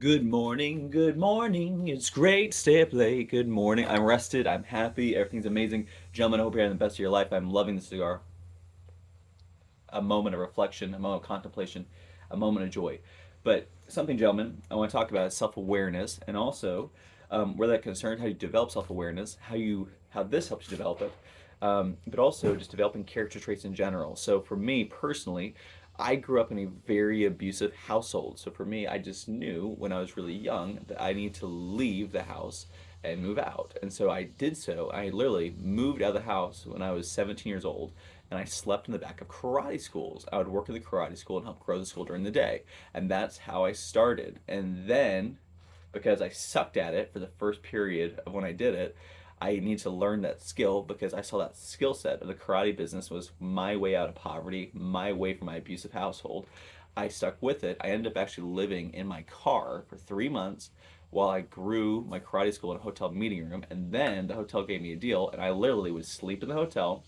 Good morning, good morning. It's great to stay up late. Good morning. I'm rested. I'm happy. Everything's amazing. Gentlemen, I hope you're having the best of your life. I'm loving the cigar. A moment of reflection, a moment of contemplation, a moment of joy. But something, gentlemen, I want to talk about is self-awareness, and also where that concerned, how you develop self-awareness, how this helps you develop it, but also just developing character traits in general. So for me personally, I grew up in a very abusive household. So for me, I just knew when I was really young that I need to leave the house and move out. And so I did so. I literally moved out of the house when I was 17 years old, and I slept in the back of karate schools. I would work at the karate school and help grow the school during the day. And that's how I started. And then, because I sucked at it for the first period of when I did it, I needed to learn that skill because I saw that skill set of the karate business was my way out of poverty, my way from my abusive household. I stuck with it. I ended up actually living in my car for 3 months while I grew my karate school in a hotel meeting room. And then the hotel gave me a deal, and I literally would sleep in the hotel.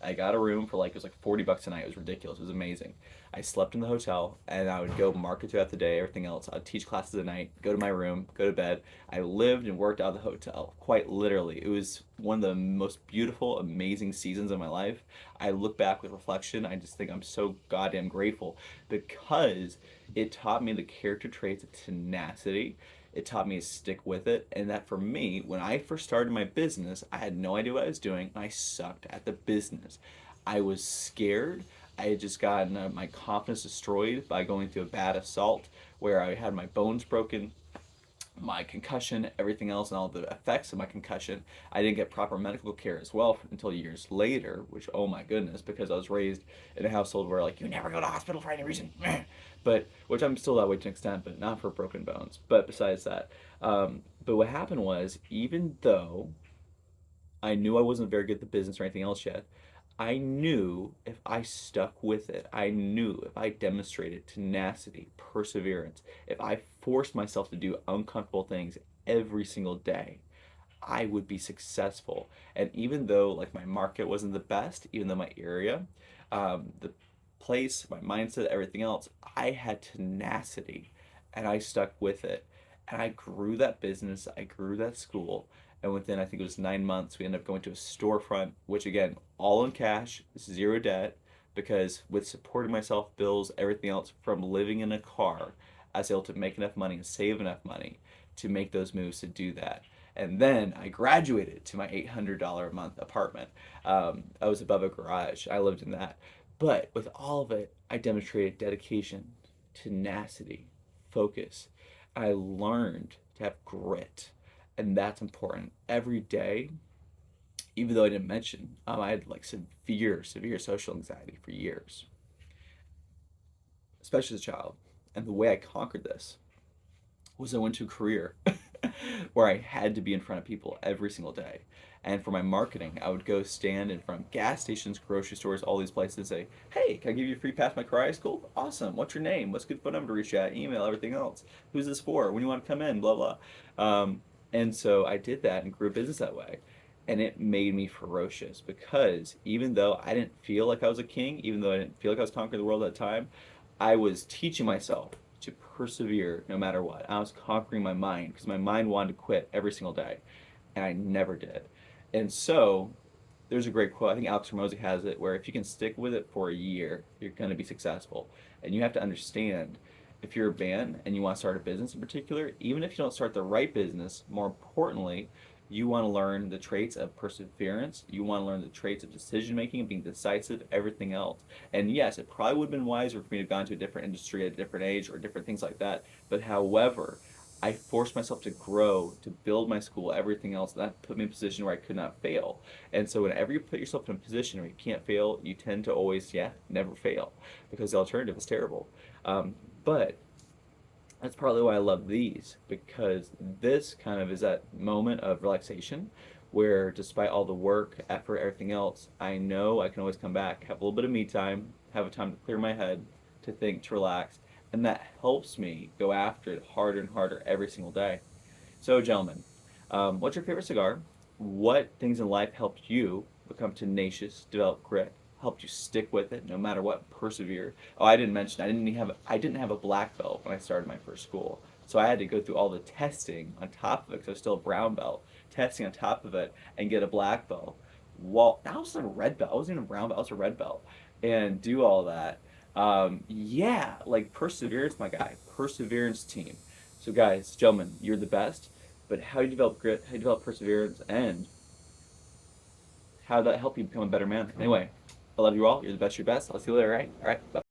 I got a room for like, it was like $40 a night. It was ridiculous. It was amazing. I slept in the hotel and I would go market throughout the day, everything else. I'd teach classes at night, go to my room, go to bed. I lived and worked out of the hotel, quite literally. It was one of the most beautiful, amazing seasons of my life. I look back with reflection. I just think I'm so goddamn grateful because it taught me the character traits of tenacity. It taught me to stick with it, and that for me, when I first started my business, I had no idea what I was doing, and I sucked at the business. I was scared. I had just gotten my confidence destroyed by going through a bad assault where I had my bones broken, my concussion, everything else, and all the effects of my concussion. I didn't get proper medical care as well until years later, which, oh my goodness, because I was raised in a household where, like, you never go to hospital for any reason. But, which I'm still that way to an extent, but not for broken bones. But besides that, but what happened was, even though I knew I wasn't very good at the business or anything else yet, I knew if I stuck with it, I knew if I demonstrated tenacity, perseverance, if I forced myself to do uncomfortable things every single day, I would be successful. And even though like my market wasn't the best, even though my area, the place, my mindset, everything else, I had tenacity and I stuck with it. And I grew that business, I grew that school. And within, I think it was 9 months, we ended up going to a storefront, which again, all in cash, zero debt, because with supporting myself, bills, everything else from living in a car, I was able to make enough money and save enough money to make those moves to do that. And then I graduated to my $800 a month apartment. I was above a garage. I lived in that. But with all of it, I demonstrated dedication, tenacity, focus. I learned to have grit. And that's important. Every day, even though I didn't mention, I had like severe social anxiety for years, especially as a child. And the way I conquered this was I went to a career where I had to be in front of people every single day. And for my marketing, I would go stand in front of gas stations, grocery stores, all these places and say, hey, can I give you a free pass to my karate school? Awesome. What's your name? What's a good phone number to reach you at? Email, everything else. Who's this for? When do you want to come in? Blah, blah. And so I did that and grew a business that way. And it made me ferocious because even though I didn't feel like I was a king, even though I didn't feel like I was conquering the world at the time, I was teaching myself to persevere no matter what. I was conquering my mind because my mind wanted to quit every single day, and I never did. And so there's a great quote. I think Alex Ramosi has it where if you can stick with it for a year, you're going to be successful. And you have to understand if you're a band and you want to start a business in particular, even if you don't start the right business, more importantly, you want to learn the traits of perseverance. You want to learn the traits of decision making, being decisive, everything else. And yes, it probably would have been wiser for me to have gone to a different industry at a different age or different things like that. But however, I forced myself to grow, to build my school, everything else. That put me in a position where I could not fail. And so whenever you put yourself in a position where you can't fail, you tend to always, yeah, never fail because the alternative is terrible. But that's partly why I love these because this kind of is that moment of relaxation where despite all the work, effort, everything else, I know I can always come back, have a little bit of me time, have a time to clear my head, to think, to relax, and that helps me go after it harder and harder every single day. So, gentlemen, what's your favorite cigar? What things in life helped you become tenacious, develop grit, helped you stick with it no matter what, persevere? Oh, I didn't mention I didn't have a black belt when I started my first school. So I had to go through all the testing on top of it because I was still a brown belt, testing on top of it and get a black belt. Well, I was a red belt. I wasn't even a brown belt. I was a red belt, and do all that. Yeah, like perseverance, my guy. Perseverance team. So guys, gentlemen, you're the best. But how do you develop grit? How do you develop perseverance? And how did that help you become a better man? Anyway, I love you all. You're the best. You're best. I'll see you later. All right. All right. Bye.